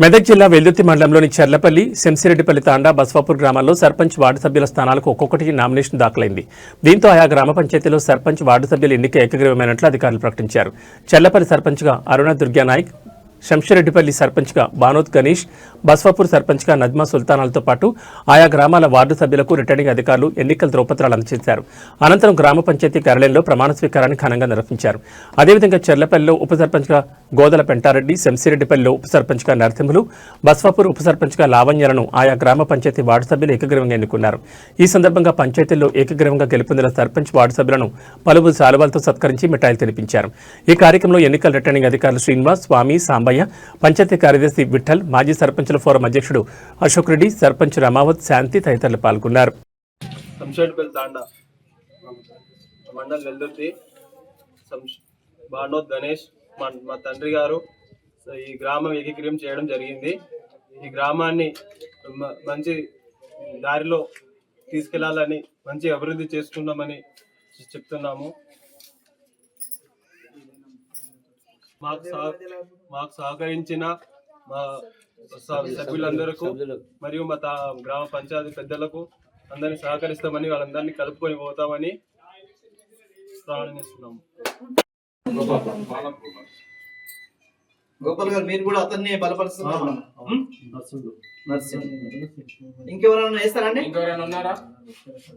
మెదక్ జిల్లా వెల్దుర్తి మండలంలోని చెర్లపల్లి, శంసిరెడ్డిపల్లి తాండా, బస్వాపూర్ గ్రామాల్లో సర్పంచ్ వార్డు సభ్యుల స్థానాలకు ఒక్కొక్కటి నామినేషన్ దాఖలైంది. దీంతో ఆయా గ్రామ పంచాయతీలో సర్పంచ్ వార్డు సభ్యుల ఎన్నిక ఏకగ్రీవమైనట్లు అధికారులు ప్రకటించారు. చెర్లపల్లి సర్పంచ్గా అరుణ దుర్గానాయక్, శంషరెడ్డిపల్లి సర్పంచ్గా బానోత్ గణేష్, బస్వాపూర్ సర్పంచ్గా నజ్మా సుల్తానాలతో పాటు ఆయా గ్రామాల వార్డు సభ్యులకు రిటర్నింగ్ అధికారులు ఎన్నికల ధ్రువపత్రాలు అందజేశారు. అనంతరం గ్రామ పంచాయతీ కార్యాలయంలో ప్రమాణ స్వీకారాన్ని ఘనంగా నిర్వహించారు. అదేవిధంగా చెర్లపల్లిలో ఉప సర్పంచ్గా గోదల పెంటారెడ్డి, శంసిరెడ్డిపల్లిలో ఉప సర్పంచ్గా నరసింహులు, బస్వాపూర్ ఉప సర్పంచ్గా లావణ్యలను ఆయా గ్రామ పంచాయతీ వార్డు సభ్యులు ఏకగ్రీవంగా ఎన్నుకున్నారు. ఈ సందర్భంగా పంచాయతీల్లో ఏకగ్రీవంగా గెలుపొందిన సర్పంచ్ వార్డు సభ్యులను పలువురు శాలువాలతో సత్కరించి మిఠాయిలు తినిపించారు. ఈ కార్యక్రమంలో ఎన్నికల రిటర్నింగ్ అధికారులు శ్రీనివాస్, స్వామి, సాంబయ్య, పంచాయతీ కార్యదర్శి విఠల్, మాజీ సర్పంచుల ఫోరం అధ్యక్షుడు అశోక్ రెడ్డి, సర్పంచ్ రమావత్, శాంతి తదితరులు పాల్గొన్నారు. మండల్ వెల్దుర్తి బానోత్ గణేష్ మా తండ్రి గారు ఈ గ్రామం ఏకీకరణ చేయడం జరిగింది. ఈ గ్రామాన్ని మంచి దారిలో తీసుకెళ్లాలని, మంచి అభివృద్ధి చేసుకుందామని చెప్తున్నాము. మాకు సహకరించిన మా సభ్యులందరికీ మరియు మా గ్రామ పంచాయతీ పెద్దలకు అందరినీ సహకరిస్తామని, వాళ్ళందరినీ కలుపుకొని పోతామని ప్రారంభిస్తున్నాము. గోపాల్ గారు, మీరు కూడా అతన్ని బలపరుస్తున్నారు. ఇంకెవరైనా వేస్తారండి? ఇంకెవరైనా ఉన్నారా?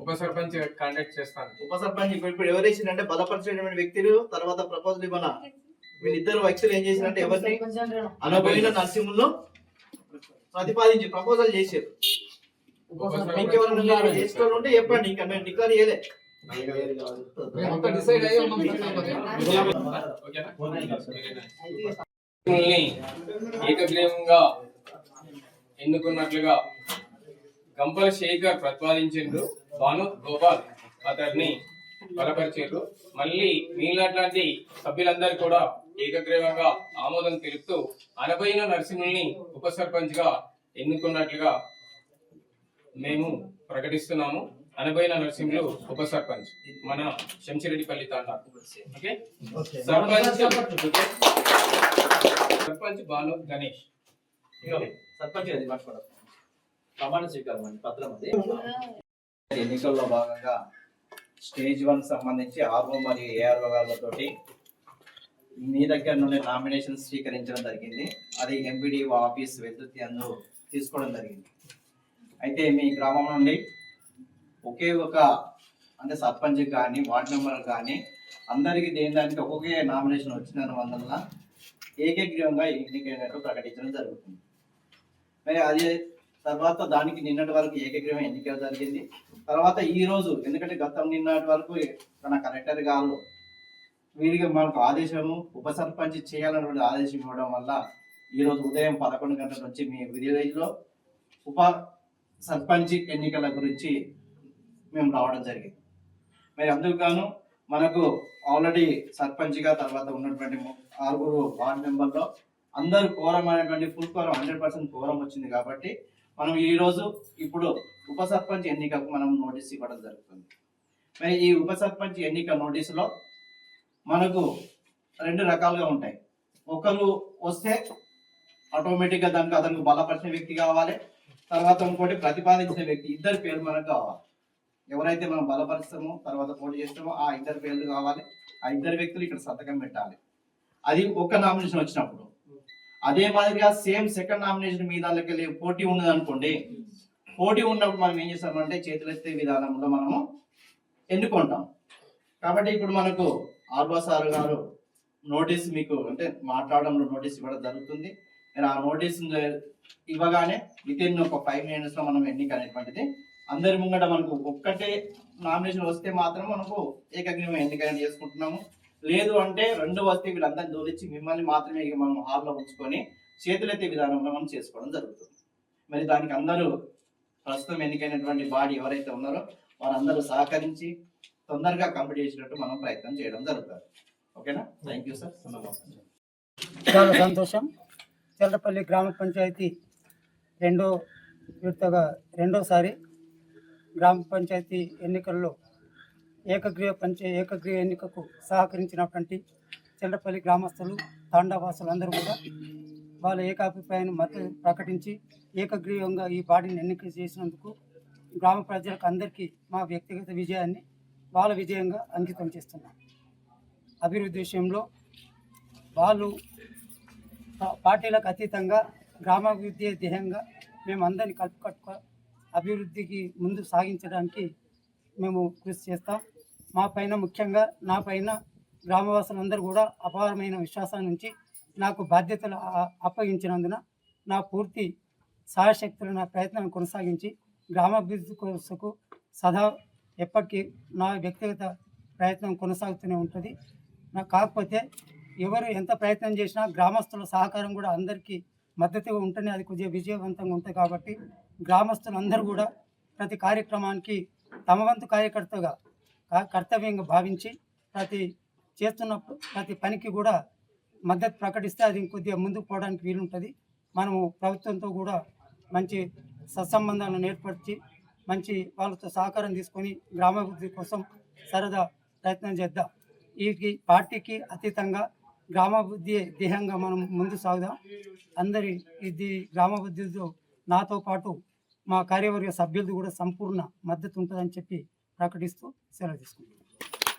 ఉప సర్పంచ్ కాంటాక్ట్ చేస్తాను. ఉప సర్పంచ్ ఇప్పుడు ఎవరు వేసిందంటే బలపరిచినటువంటి వ్యక్తులు, తర్వాత ప్రపోజల్ ఇవ్వనా వీళ్ళిద్దరు వ్యక్తులు ఏం చేసినట్టే ఎవరిని అనబోయిన నరసింహుల్లో ప్రతిపాదించి ప్రపోజల్ చేశారు. ఇంకెవరైనా చేసుకోవాలి ఉంటే చెప్పండి, ఇంకా మేము డిక్లేర్ చేయలే. ఏకగ్రీవంగా ఎన్నుకున్నట్లుగా గంపల శేఖర్ ప్రతిపాదించిండ్రు, భాను గోపాల్ అతన్ని బలపరిచారు. మళ్ళీ మిగిలినట్లాంటి సభ్యులందరూ కూడా ఏకగ్రీవంగా ఆమోదం తెలుపుతూ అనబోయిన నరసింహుల్ని ఉప సర్పంచ్ గా ఎన్నుకున్నట్లుగా మేము ప్రకటిస్తున్నాము. అనబోయిన నరసింహులు ఉప సర్పంచ్ మన శంషరెడ్డిపల్లి తాండా. ఓకే, సర్పంచ్ బానోత్ గణేష్. సర్పంచ్ ప్రమాణ స్వీకారం అండి, పత్రం అది. ఎన్నికల్లో భాగంగా స్టేజ్ 1 సంబంధించి ఆర్ఓ మరియు ఏఆర్ఓ గారితోటి మీ దగ్గర నుండి నామినేషన్ స్వీకరించడం జరిగింది. అది ఎంపీడీఓ ఆఫీస్ వెల్దుర్తి అందు తీసుకోవడం జరిగింది. అయితే మీ గ్రామం నుండి ఒకే ఒక అంటే సర్పంచ్ కానీ వార్డు మెంబర్ కానీ అందరికీ దేనికి ఒక్కొక్క నామినేషన్ వచ్చిన వల్ల ఏకగ్రీవంగా ఎన్నికైనట్టు ప్రకటించడం జరుగుతుంది. మరి అదే తర్వాత దానికి నిన్నటి వరకు ఏకగ్రీవం ఎన్నిక జరిగింది. తర్వాత ఈ రోజు, ఎందుకంటే గతం నిన్నటి వరకు మన కలెక్టర్ గారు వీరికి మనకు ఆదేశము ఉప సర్పంచ్ చేయాలన్నటువంటి ఆదేశం ఇవ్వడం వల్ల ఈరోజు ఉదయం 11 గంటల నుంచి మీ విలేజ్లో ఉప సర్పంచ్ ఎన్నికల గురించి మేము రావడం జరిగింది. మరి అందుకు గాను మనకు ఆల్రెడీ సర్పంచ్గా తర్వాత ఉన్నటువంటి 6 వార్డు మెంబర్లో అందరూ కోరం అనేటువంటి ఫుల్ కోరం 100% కోరం వచ్చింది. కాబట్టి మనం ఈరోజు ఇప్పుడు ఉప సర్పంచ్ ఎన్నికకు మనం నోటీస్ ఇవ్వడం జరుగుతుంది. మరి ఈ ఉప సర్పంచ్ ఎన్నిక నోటీసులో మనకు 2 రకాలుగా ఉంటాయి. ఒకరు వస్తే ఆటోమేటిక్గా దానికి అతనికి బలపరిచిన వ్యక్తి కావాలి, తర్వాత ఇంకోటి ప్రతిపాదించిన వ్యక్తి. ఇద్దరు పేర్లు మనకు కావాలి. ఎవరైతే మనం బలపరుస్తామో తర్వాత పోటీ చేస్తామో ఆ ఇద్దరు పేర్లు కావాలి. ఆ ఇద్దరు వ్యక్తులు ఇక్కడ సంతకం పెట్టాలి. అది ఒక నామినేషన్ వచ్చినప్పుడు. అదే మాదిరిగా సేమ్ సెకండ్ నామినేషన్ మీద పోటీ ఉన్నది అనుకోండి. పోటీ ఉన్నప్పుడు మనం ఏం చేస్తామంటే చేతులెత్తే విధానంలో మనము ఎన్నుకుంటాం. కాబట్టి ఇప్పుడు మనకు ఆర్బా సార్ గారు నోటీస్ మీకు అంటే మాట్లాడడంలో నోటీస్ ఇవ్వడం జరుగుతుంది. నేను ఆ నోటీస్ ఇవ్వగానే వితిన్ ఒక 5 minutes లో మనం ఎన్నిక అనేటువంటిది అందరి ముంగట మనకు ఒక్కటే నామినేషన్ వస్తే మాత్రం మనకు ఏకగ్రీవం ఎన్నిక చేసుకుంటున్నాము. లేదు అంటే 2 వస్తే వీళ్ళందరినీ దూరించి మిమ్మల్ని మాత్రమే మనం హాల్లో ఉంచుకొని చేతులెత్తే విధానంలో మనం చేసుకోవడం జరుగుతుంది. మరి దానికి అందరూ ప్రస్తుతం ఎన్నికైనటువంటి బాడీ ఎవరైతే ఉన్నారో వారందరూ సహకరించి తొందరగా కంప్లీట్ చేసినట్టు మనం ప్రయత్నం చేయడం జరుగుతుంది. ఓకేనా? Thank you sir. చాలా సంతోషం. చెర్లపల్లి గ్రామ పంచాయతీ రెండోసారి గ్రామ పంచాయతీ ఎన్నికల్లో ఏకగ్రీవ ఎన్నికకు సహకరించినటువంటి చెర్లపల్లి గ్రామస్తులు, తాండావాసులు అందరూ కూడా వాళ్ళ ఏకాభిప్రాయాన్ని మద్దతు ప్రకటించి ఏకగ్రీవంగా ఈ బాడీని ఎన్నిక చేసినందుకు గ్రామ ప్రజలకు అందరికీ మా వ్యక్తిగత విజయాన్ని వాళ్ళ విజయంగా అంకితం చేస్తున్నాం. అభివృద్ధి విషయంలో వాళ్ళు పార్టీలకు అతీతంగా గ్రామాభివృద్ధి ధ్యేయంగా మేమందరినీ కలుపుకట్టుకో అభివృద్ధికి ముందు సాగించడానికి మేము కృషి చేస్తాం. మా పైన ముఖ్యంగా నా పైన గ్రామవాసులందరూ కూడా అపారమైన విశ్వాసం నుంచి నాకు బాధ్యతలు అప్పగించినందున నా పూర్తి సాయశక్తులు నా ప్రయత్నాన్ని కొనసాగించి గ్రామాభివృద్ధి కోసకు సదా ఎప్పటికీ నా వ్యక్తిగత ప్రయత్నం కొనసాగుతూనే ఉంటుంది. నాకు కాకపోతే ఎవరు ఎంత ప్రయత్నం చేసినా గ్రామస్తుల సహకారం కూడా అందరికీ మద్దతుగా ఉంటేనే అది కొద్దిగా విజయవంతంగా ఉంటుంది. కాబట్టి గ్రామస్తులందరూ కూడా ప్రతి కార్యక్రమానికి తమ వంతు కార్యకర్తగా కర్తవ్యంగా భావించి చేస్తున్న ప్రతి పనికి కూడా మద్దతు ప్రకటిస్తే అది ఇంకొద్దిగా ముందుకు పోవడానికి వీలుంటుంది. మనము ప్రభుత్వంతో కూడా మంచి సత్సంబంధాలను ఏర్పరిచి మంచి వాళ్ళతో సహకారం తీసుకొని గ్రామాభివృద్ధి కోసం సరదా ప్రయత్నం చేద్దాం. ఈ పార్టీకి అతీతంగా గ్రామాభివృద్ధి ధ్యేయంగా మనం ముందు సాగుదాం. అందరి ఇది గ్రామాభివృద్ధితో నాతో పాటు మా కార్యవర్గ సభ్యులది కూడా సంపూర్ణ మద్దతు ఉంటుందని చెప్పి ప్రకటిస్తూ సెలవు తీసుకుంటాం.